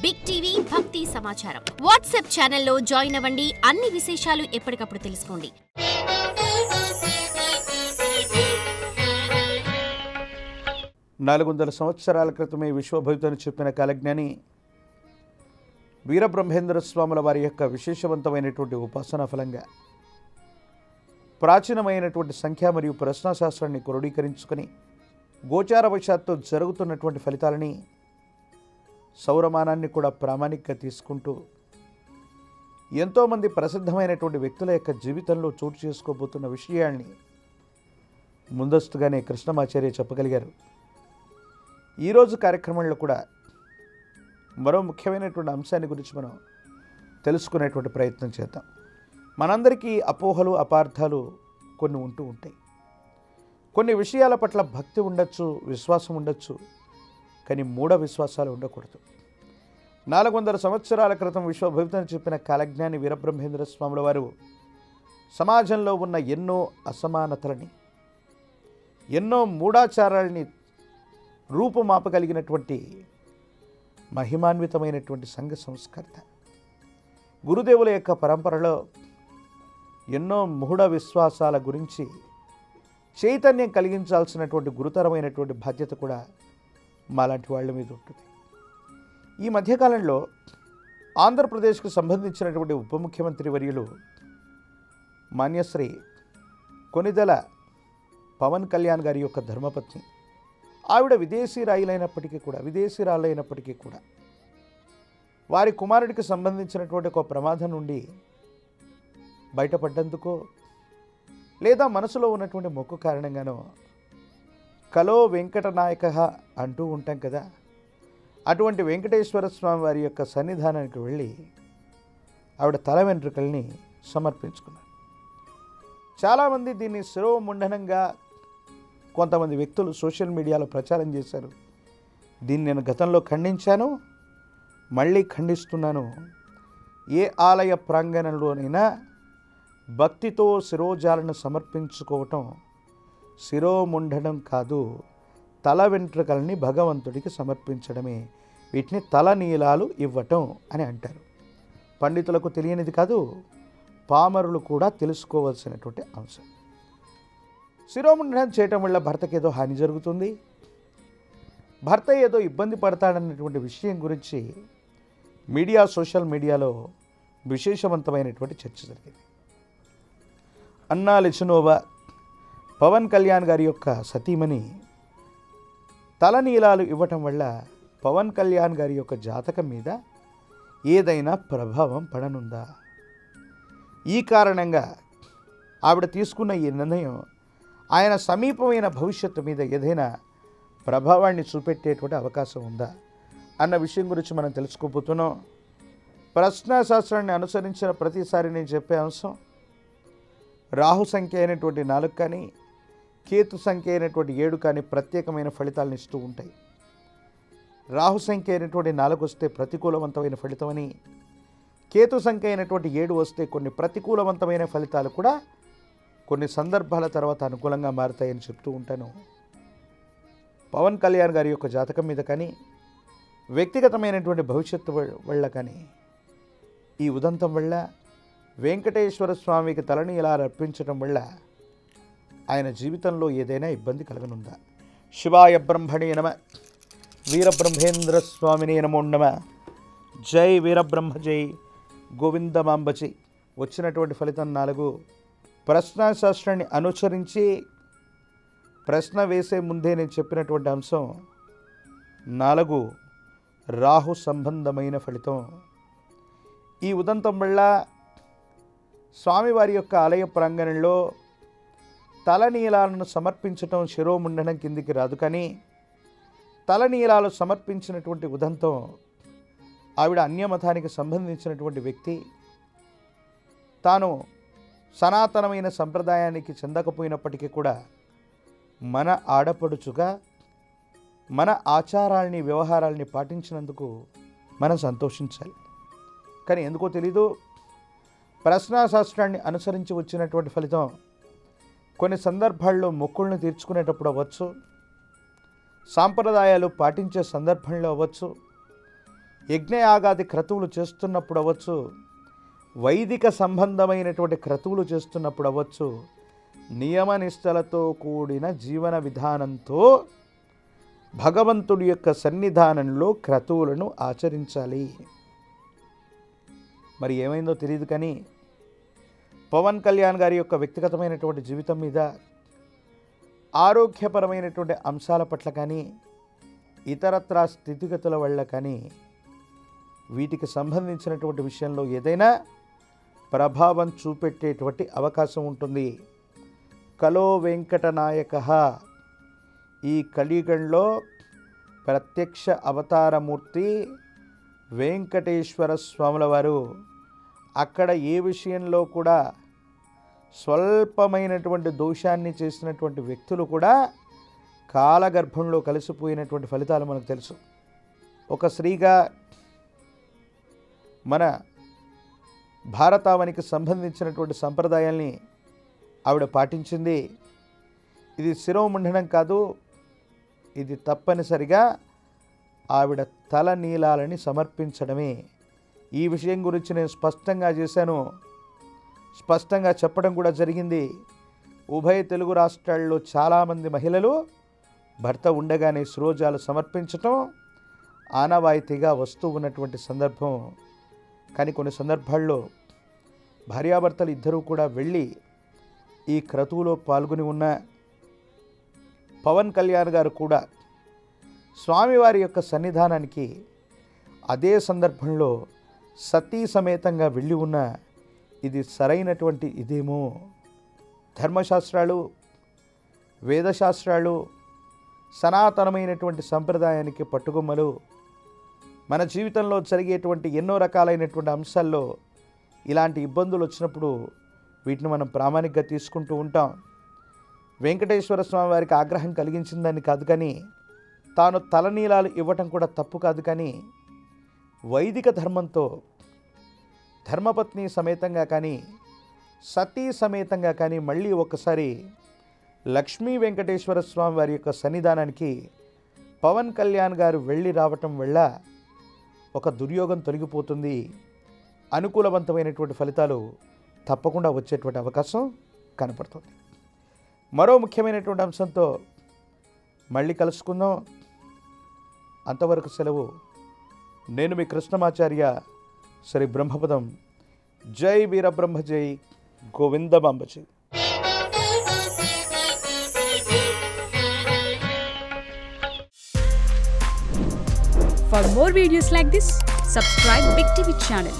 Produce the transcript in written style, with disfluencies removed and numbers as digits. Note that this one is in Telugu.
బిగ్ టీవీ భక్తి సమాచారం వాట్సాప్ ఛానల్లో జాయిన్ అవ్వండి. అన్ని విశేషాలు ఎప్పటికప్పుడు తెలుసుకోండి. 400 సంవత్సరాల క్రితమే విశ్వభవితను చెప్పిన కాలజ్ఞాని వీరబ్రహ్మేంద్ర స్వాముల వారి యొక్క విశేషవంతమైనటువంటి ఉపాసనా ఫలంగా ప్రాచీనమైనటువంటి సంఖ్య మరియు ప్రశ్నాశాస్త్రాన్ని క్రోడీకరించుకొని గోచారవశాత్తు జరుగుతున్నటువంటి ఫలితాలని సౌరమానాన్ని కూడా ప్రామాణికంగా తీసుకుంటూ ఎంతోమంది ప్రసిద్ధమైనటువంటి వ్యక్తుల యొక్క జీవితంలో చోటు చేసుకోబోతున్న విషయాల్ని ముందస్తుగానే కృష్ణమాచార్య చెప్పగలిగారు. ఈరోజు కార్యక్రమంలో కూడా మరో ముఖ్యమైనటువంటి అంశాన్ని గురించి మనం తెలుసుకునేటువంటి ప్రయత్నం చేద్దాం. మనందరికీ అపోహలు అపార్థాలు కొన్ని ఉంటూ ఉంటాయి. కొన్ని విషయాల పట్ల భక్తి ఉండొచ్చు, విశ్వాసం ఉండొచ్చు, కానీ మూఢ విశ్వాసాలు ఉండకూడదు. 400 సంవత్సరాల క్రితం విశ్వభవితను చెప్పిన కాలజ్ఞాని వీరబ్రహ్మేంద్ర స్వాముల వారు సమాజంలో ఉన్న ఎన్నో అసమానతలని, ఎన్నో మూఢాచారాలని రూపుమాపగలిగినటువంటి మహిమాన్వితమైనటువంటి సంఘ సంస్కర్త. గురుదేవుల యొక్క పరంపరలో ఎన్నో మూఢ విశ్వాసాల గురించి చైతన్యం కలిగించాల్సినటువంటి గురుతరమైనటువంటి బాధ్యత కూడా మాలాంటి వాళ్ళ మీద ఉంటుంది. ఈ మధ్యకాలంలో ఆంధ్రప్రదేశ్కు సంబంధించినటువంటి ఉప ముఖ్యమంత్రి వర్యులు మాన్యశ్రీ కొనిదెల పవన్ కళ్యాణ్ గారి యొక్క ధర్మపత్ని, ఆవిడ విదేశీరాలైనప్పటికీ కూడా వారి కుమారుడికి సంబంధించినటువంటి ఒక ప్రమాదం నుండి బయటపడ్డందుకో లేదా మనసులో ఉన్నటువంటి మొక్కు కారణంగానో కలో వెంకటనాయక అంటూ ఉంటాం కదా, అటువంటి వెంకటేశ్వర స్వామి వారి యొక్క సన్నిధానానికి వెళ్ళి ఆవిడ తల వెంట్రుకల్ని సమర్పించుకున్నారు. చాలామంది దీన్ని శిరోముండనంగా కొంతమంది వ్యక్తులు సోషల్ మీడియాలో ప్రచారం చేశారు. దీన్ని నేను గతంలో ఖండించాను, మళ్ళీ ఖండిస్తున్నాను. ఏ ఆలయ ప్రాంగణంలోనైనా భక్తితో శిరోజాలను సమర్పించుకోవటం శిరోముండనం కాదు, తల వెంట్రుకల్ని భగవంతుడికి సమర్పించడమే. వీటిని తలనీలాలు ఇవ్వటం అని అంటారు. పండితులకు తెలియనిది కాదు, పామరులు కూడా తెలుసుకోవాల్సినటువంటి అంశం. శిరోముండనం చేయటం వల్ల భర్తకి ఏదో హాని జరుగుతుంది, భర్త ఏదో ఇబ్బంది పడతాడన్నటువంటి విషయం గురించి సోషల్ మీడియాలో విశేషవంతమైనటువంటి చర్చ జరిగింది. అన్నా లెచినోవా పవన్ కళ్యాణ్ గారి యొక్క సతీమణి తలనీలాలు ఇవ్వటం వల్ల పవన్ కళ్యాణ్ గారి యొక్క జాతకం మీద ఏదైనా ప్రభావం పడనుందా? ఈ కారణంగా ఆవిడ తీసుకున్న ఈ నిర్ణయం ఆయన సమీపమైన భవిష్యత్తు మీద ఏదైనా ప్రభావాన్ని చూపెట్టేటువంటి అవకాశం ఉందా అన్న విషయం గురించి మనం తెలుసుకోబోతున్నాం. ప్రశ్నాశాస్త్రాన్ని అనుసరించిన ప్రతిసారి నేను చెప్పే అంశం, రాహు సంఖ్య అయినటువంటి 4 కానీ కేతు సంఖ్య అయినటువంటి 7 కానీ ప్రత్యేకమైన ఫలితాలను ఇస్తూ ఉంటాయి. రాహు సంఖ్య అయినటువంటి 4 వస్తే ప్రతికూలవంతమైన ఫలితమని, కేతు సంఖ్య అయినటువంటి 7 వస్తే కొన్ని ప్రతికూలవంతమైన ఫలితాలు కూడా కొన్ని సందర్భాల తర్వాత అనుకూలంగా మారుతాయని చెప్తూ ఉంటాను. పవన్ కళ్యాణ్ గారి యొక్క జాతకం మీద కానీ వ్యక్తిగతమైనటువంటి భవిష్యత్తు వల్ల కానీ ఈ ఉదంతం వల్ల వెంకటేశ్వర స్వామికి తలని ఇలా అర్పించడం వల్ల ఆయన జీవితంలో ఏదైనా ఇబ్బంది కలగనుందా? శివాయ బ్రహ్మణే నమ, వీరబ్రహ్మేంద్ర స్వామినే నమో నమ. జై వీరబ్రహ్మ జై గోవిందమాంబజై. వచ్చినటువంటి ఫలితం 4. ప్రశ్నాశాస్త్రాన్ని అనుసరించి ప్రశ్న వేసే ముందే నేను చెప్పినటువంటి అంశం 4 రాహు సంబంధమైన ఫలితం. ఈ ఉదంతం వల్ల స్వామివారి యొక్క ఆలయ ప్రాంగణంలో తలనీలాలను సమర్పించటం శిరోముండనం కిందికి రాదు, కానీ తలనీలాలు సమర్పించినటువంటి ఉదంతం ఆవిడ అన్యమతానికి సంబంధించినటువంటి వ్యక్తి, తాను సనాతనమైన సంప్రదాయానికి చెందకపోయినప్పటికీ కూడా మన ఆడపడుచుగా మన ఆచారాల్ని వ్యవహారాల్ని పాటించినందుకు మనం సంతోషించాలి. కానీ ఎందుకో తెలీదు, ప్రశ్నాశాస్త్రాన్ని అనుసరించి వచ్చినటువంటి ఫలితం కొన్ని సందర్భాల్లో మొక్కులను తీర్చుకునేటప్పుడు అవ్వచ్చు, సాంప్రదాయాలు పాటించే సందర్భంలో అవ్వచ్చు, యజ్ఞయాగాది క్రతువులు చేస్తున్నప్పుడు అవ్వచ్చు, వైదిక సంబంధమైనటువంటి క్రతువులు చేస్తున్నప్పుడు అవ్వచ్చు, నియమనిష్టలతో కూడిన జీవన విధానంతో భగవంతుడి యొక్క సన్నిధానంలో క్రతువులను ఆచరించాలి. మరి ఏమైందో తెలియదు కానీ పవన్ కళ్యాణ్ గారి యొక్క వ్యక్తిగతమైనటువంటి జీవితం మీద, ఆరోగ్యపరమైనటువంటి అంశాల పట్ల కానీ, ఇతరత్రా స్థితిగతుల వల్ల కానీ వీటికి సంబంధించినటువంటి విషయంలో ఏదైనా ప్రభావం చూపెట్టేటువంటి అవకాశం ఉంటుంది. కలో వెంకటనాయకః, ఈ కలియుగంలో ప్రత్యక్ష అవతారమూర్తి వెంకటేశ్వర స్వాముల వారు. అక్కడ ఏ విషయంలో కూడా స్వల్పమైనటువంటి దోషాన్ని చేసినటువంటి వ్యక్తులు కూడా కాలగర్భంలో కలిసిపోయినటువంటి ఫలితాలు మనకు తెలుసు. ఒక స్త్రీగా మన భారతావనికి సంబంధించినటువంటి సంప్రదాయాల్ని ఆవిడ పాటించింది. ఇది శిరోముండనం కాదు, ఇది తప్పనిసరిగా ఆవిడ తల నీలాలని సమర్పించడమే. ఈ విషయం గురించి నేను స్పష్టంగా చేశాను, స్పష్టంగా చెప్పడం కూడా జరిగింది. ఉభయ తెలుగు రాష్ట్రాల్లో చాలామంది మహిళలు భర్త ఉండగానే శిరోజాలు సమర్పించటం ఆనవాయితీగా వస్తూ ఉన్నటువంటి సందర్భం. కానీ కొన్ని సందర్భాల్లో భార్యాభర్తలు ఇద్దరూ కూడా వెళ్ళి ఈ క్రతువులో పాల్గొని ఉన్న పవన్ కళ్యాణ్ గారు కూడా స్వామివారి యొక్క సన్నిధానానికి అదే సందర్భంలో సతీ సమేతంగా వెళ్ళి ఉన్న ఇది సరైనటువంటి ఇదేమో. ధర్మశాస్త్రాలు, వేదశాస్త్రాలు, సనాతనమైనటువంటి సంప్రదాయానికి పట్టుకొమ్మలు. మన జీవితంలో జరిగేటువంటి ఎన్నో రకాలైనటువంటి అంశాల్లో ఇలాంటి ఇబ్బందులు వచ్చినప్పుడు వీటిని మనం ప్రామాణికంగా తీసుకుంటూ ఉంటాం. వెంకటేశ్వర స్వామి వారికి ఆగ్రహం కలిగించిందని కాదు, కానీ తాను తలనీలాలు ఇవ్వటం కూడా తప్పు కాదు. కానీ వైదిక ధర్మంతో ధర్మపత్ని సమేతంగా కానీ, సతీ సమేతంగా కానీ మళ్ళీ ఒక్కసారి లక్ష్మీ వెంకటేశ్వర స్వామి వారి యొక్క సన్నిధానానికి పవన్ కళ్యాణ్ గారు వెళ్ళి రావటం వల్ల ఒక దుర్యోగం తొలగిపోతుంది. అనుకూలవంతమైనటువంటి ఫలితాలు తప్పకుండా వచ్చేటువంటి అవకాశం కనపడుతుంది. మరో ముఖ్యమైనటువంటి అంశంతో మళ్ళీ కలుసుకుందాం. అంతవరకు సెలవు. నేను మీ కృష్ణమాచార్య, శ్రీ బ్రహ్మపదం. జై వీరబ్రహ్మ, జై గోవిందమాంబజీ. For more videos like this, subscribe Big TV channel.